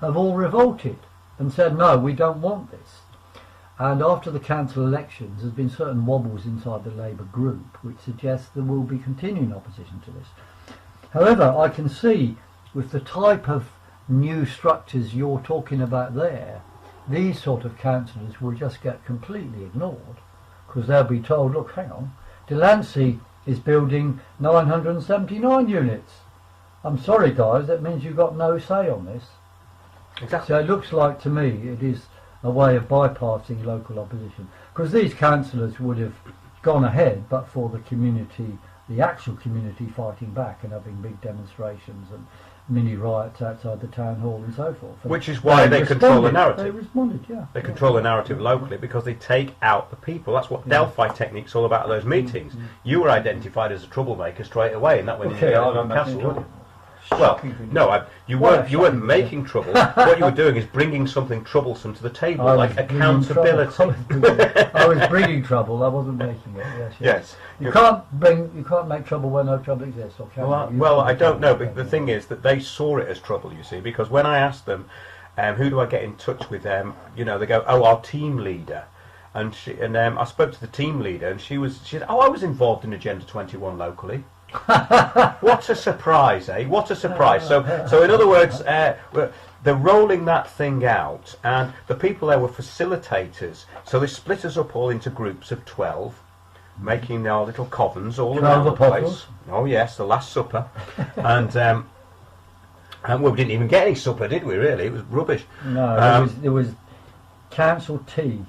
have all revolted and said, no, we don't want this. And after the council elections, there's been certain wobbles inside the Labour group which suggests there will be continuing opposition to this. However, I can see with the type of new structures you're talking about there, these sort of councillors will just get completely ignored, because they'll be told, look, hang on, Delancey is building 979 units. I'm sorry guys, that means you've got no say on this. Exactly. So it looks like to me it is a way of bypassing local opposition, because these councillors would have gone ahead but for the community, the actual community fighting back and having big demonstrations and mini riots outside the town hall and so forth. And which is why they control the narrative. They responded, yeah. They control the narrative locally because they take out the people. That's what Delphi technique's all about at those meetings. You were identified as a troublemaker straight away, and that went in the council. Well, no, you weren't making trouble. What you were doing is bringing something troublesome to the table, like accountability. I was bringing trouble. I wasn't making it. Yes. You can't make trouble where no trouble exists. Or can well, I don't know. But the thing is that they saw it as trouble. You see, because when I asked them, who do I get in touch with? You know, they go, oh, our team leader. And I spoke to the team leader, and she said, oh, I was involved in Agenda 21 locally. What a surprise, eh? What a surprise. So in other words, they're rolling that thing out, and the people there were facilitators. So they split us up all into groups of 12, making our little covens all around the place. Oh yes, the Last Supper. And well, we didn't even get any supper, did we, really? It was rubbish. No, there was council tea,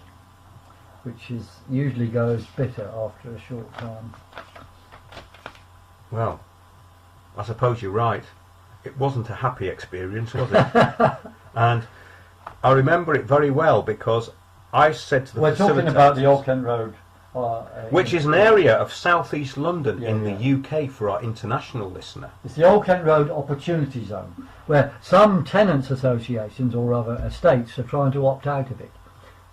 which usually goes bitter after a short time. Well, I suppose you're right. It wasn't a happy experience, was it? And I remember it very well because I said to the We're talking about the Auckland Road. Which is an area of southeast London in the UK for our international listener. It's the Auckland Road Opportunity Zone, where some tenants associations or other estates are trying to opt out of it.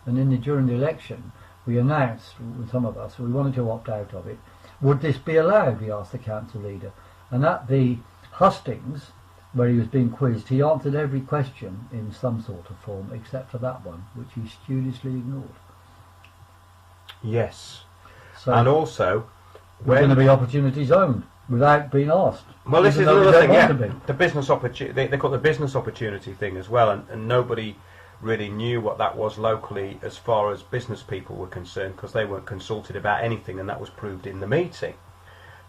And during the election, we announced, with some of us, we wanted to opt out of it. Would this be allowed, we asked the council leader. And at the hustings, where he was being quizzed, he answered every question in some sort of form, except for that one, which he studiously ignored. Yes. So and also, we're going to be opportunity zoned without being asked. Well, this is another thing, the business opportunity, they call it the business opportunity thing as well, and nobody really knew what that was locally as far as business people were concerned, because they weren't consulted about anything, and that was proved in the meeting.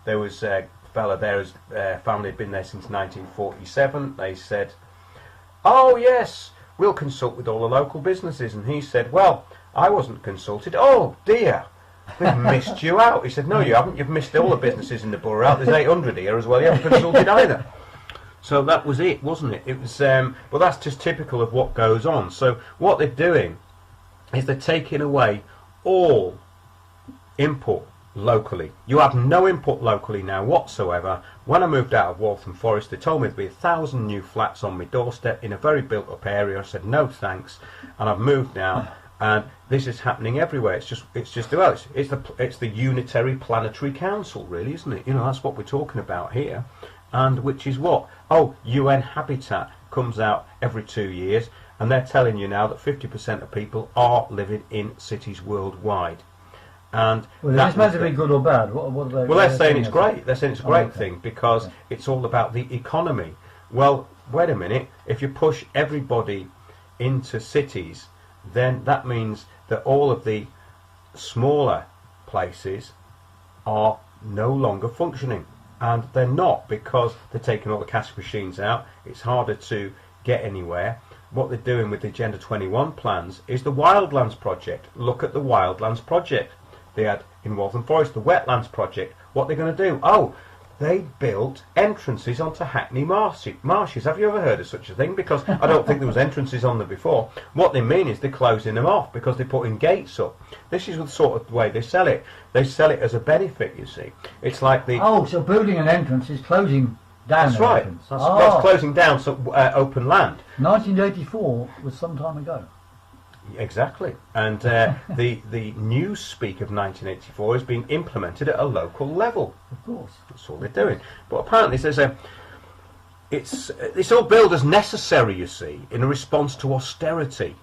There was a fella there, his family had been there since 1947. They said, oh yes, we'll consult with all the local businesses, and he said, well, I wasn't consulted. Oh dear, we've missed you out. He said, no you haven't, you've missed all the businesses in the borough out. There's 800 here as well, you haven't consulted either. So that was it, wasn't it? It was, well, that's just typical of what goes on. So what they're doing is they're taking away all input locally. You have no input locally now whatsoever. When I moved out of Waltham Forest, they told me there'd be 1,000 new flats on my doorstep in a very built-up area. I said no thanks, and I've moved now. And this is happening everywhere. It's just well, it's the Unitary Planetary Council, really, isn't it? You know, that's what we're talking about here. And which is what? Oh, UN Habitat comes out every 2 years, and they're telling you now that 50% of people are living in cities worldwide. And well, is this meant to be good or bad? What are they? Well, they're saying it's great. They're saying it's a great thing because it's all about the economy. Well, wait a minute. If you push everybody into cities, then that means that all of the smaller places are no longer functioning. And they're not, because they're taking all the cash machines out. It's harder to get anywhere. What they're doing with the Agenda 21 plans is the Wildlands Project. Look at the Wildlands Project. They had in Waltham Forest the Wetlands Project. What they're going to do? Oh, they built entrances onto Hackney Marshes. Have you ever heard of such a thing? Because I don't think there was entrances on there before. What they mean is they're closing them off because they're putting gates up. This is the sort of way they sell it. They sell it as a benefit, you see. It's like the... Oh, so building an entrance is closing down That's right. Entrance. That's closing down some open land. 1984 was some time ago. Exactly. And the new speak of 1984 is being implemented at a local level. Of course. That's all they're doing. But apparently there's it's all billed as necessary, you see, in a response to austerity.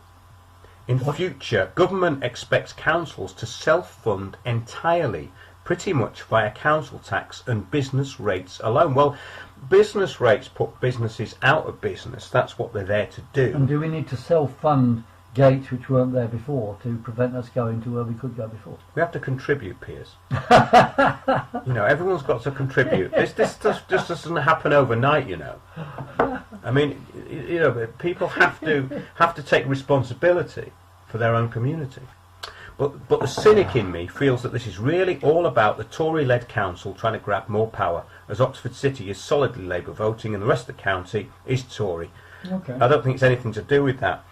In future, government expects councils to self-fund entirely, pretty much via council tax and business rates alone. Well, business rates put businesses out of business. That's what they're there to do. And do we need to self-fund gates which weren't there before to prevent us going to where we could go before? We have to contribute, Piers. Everyone's got to contribute. This just doesn't happen overnight, I mean, people have to take responsibility for their own community. But the cynic in me feels that this is really all about the Tory-led council trying to grab more power, as Oxford City is solidly Labour voting and the rest of the county is Tory. Okay. I don't think it's anything to do with that.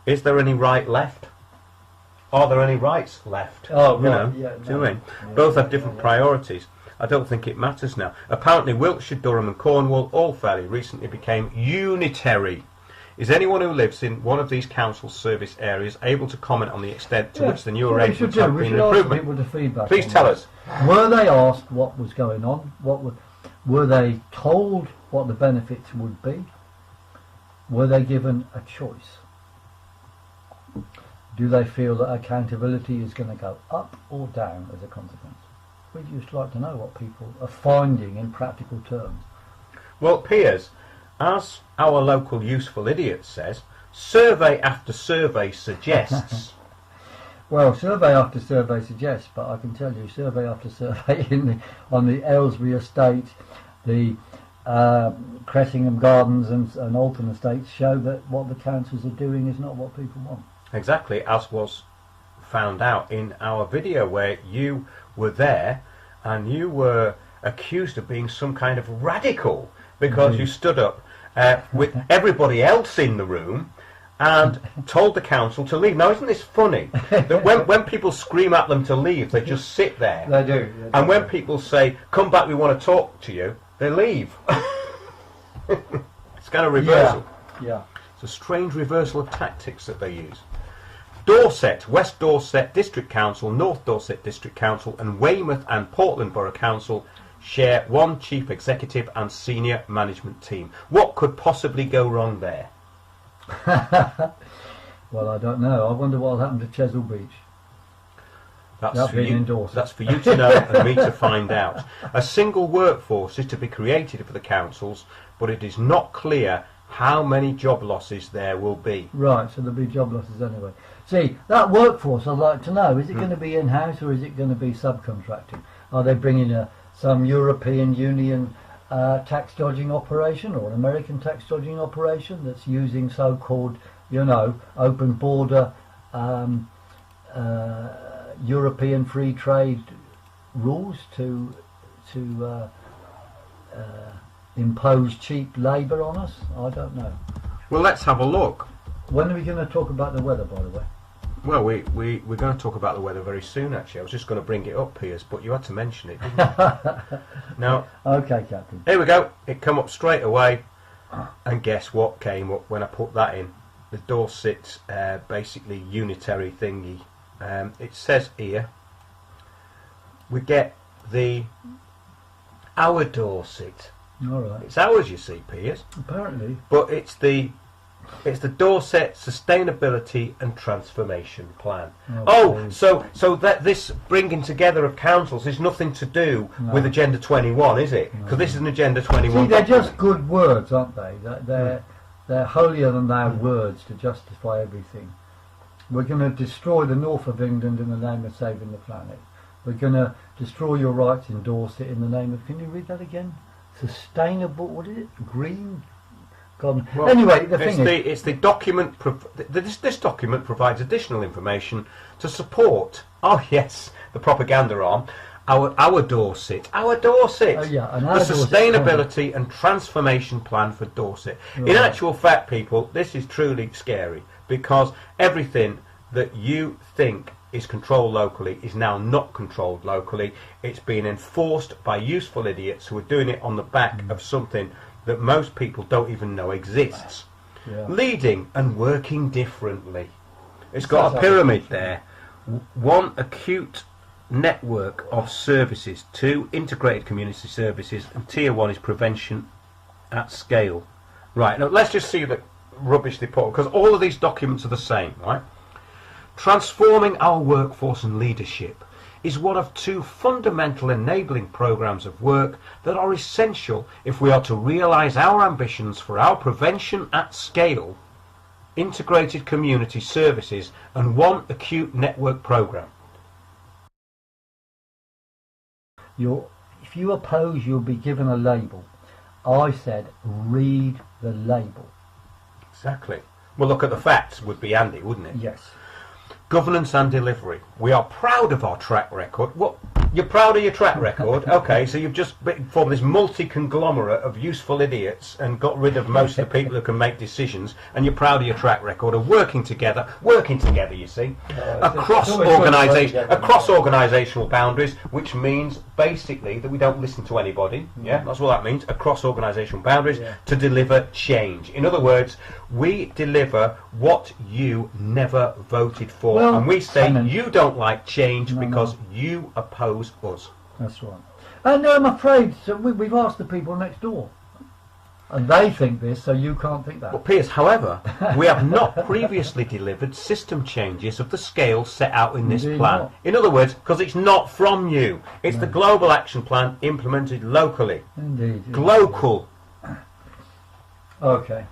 Is there any right left? Are there any rights left? Oh, right. Yeah, do you mean? Both have different priorities. I don't think it matters now. Apparently Wiltshire, Durham and Cornwall all fairly recently became unitary. Is anyone who lives in one of these council service areas able to comment on the extent to which the new arrangements have been an improvement? Please tell us. Were they asked what was going on? Were they told what the benefits would be? Were they given a choice? Do they feel that accountability is going to go up or down as a consequence? We'd just like to know what people are finding in practical terms. Well, Piers, as our local useful idiot says, survey after survey suggests. Well, survey after survey suggests, but I can tell you, survey after survey on the Aylesbury estate, the Cressingham Gardens and Alton estates show that what the councils are doing is not what people want. Exactly, as was found out in our video where you were there and you were accused of being some kind of radical because you stood up with everybody else in the room and told the council to leave. Now, isn't this funny? That when people scream at them to leave, they just sit there. They do. And when people say, come back, we want to talk to you, they leave. It's kind of reversal. Yeah. It's a strange reversal of tactics that they use. Dorset, West Dorset District Council, North Dorset District Council and Weymouth and Portland Borough Council share one chief executive and senior management team. What could possibly go wrong there? Well, I don't know. I wonder what happened to Chesil Beach. That's for you to know and me to find out. A single workforce is to be created for the councils, but it is not clear how many job losses there will be. Right, so there'll be job losses anyway. See, that workforce, I'd like to know, is it going to be in-house or is it going to be subcontracting? Are they bringing some European Union tax dodging operation or an American tax dodging operation that's using so-called, open border European free trade rules to impose cheap labour on us? I don't know. Well, let's have a look. When are we going to talk about the weather, by the way? Well, we're going to talk about the weather very soon, actually. I was just going to bring it up, Piers, but you had to mention it, didn't you? Now, okay, Captain. Here we go. It come up straight away. And guess what came up when I put that in? The Dorset, basically, unitary thingy. It says here, we get our Dorset. All right. It's ours, you see, Piers. Apparently. But it's the Dorset Sustainability and Transformation Plan. So that this bringing together of councils is nothing to do with Agenda 21, is it? Because this is an Agenda 21. See, they're just good words, aren't they? They're holier than thou words to justify everything. We're going to destroy the north of England in the name of saving the planet. We're going to destroy your rights in Dorset in the name of, can you read that again? Sustainable, what is it? Green? God. Well, anyway, it's the document. This document provides additional information to support. Oh yes, the propaganda arm. Our Dorset. Oh, yeah, the Sustainability and Transformation Plan for Dorset. Right. In actual fact, people, this is truly scary because everything that you think is controlled locally is now not controlled locally. It's being enforced by useful idiots who are doing it on the back of something that most people don't even know exists. Yeah. Leading and working differently. It's got a pyramid there. 1, acute network of services. 2, integrated community services. And tier 1 is prevention at scale. Right, now let's just see the rubbish they put, because all of these documents are the same, right? Transforming our workforce and leadership is one of 2 fundamental enabling programs of work that are essential if we are to realise our ambitions for our prevention at scale, integrated community services, and 1 acute network program. If you oppose, you'll be given a label. I said, read the label. Exactly. Well, look at the facts would be handy, wouldn't it? Yes. Governance and delivery. We are proud of our track record. What? You're proud of your track record? Okay, so you've just formed this multi-conglomerate of useful idiots and got rid of most of the people who can make decisions, and you're proud of your track record of working together, you see, across organisational boundaries, which means basically that we don't listen to anybody. Yeah, that's what that means, across organisational boundaries, to deliver change. In other words, we deliver what you never voted for, and we say you don't like change because you oppose us. That's right. And I'm afraid we've asked the people next door, and they think this, so you can't think that. Well, Piers, however, we have not previously delivered system changes of the scale set out in this plan. Not. In other words, because it's not from you. It's the Global Action Plan implemented locally. Indeed. Glocal. Okay.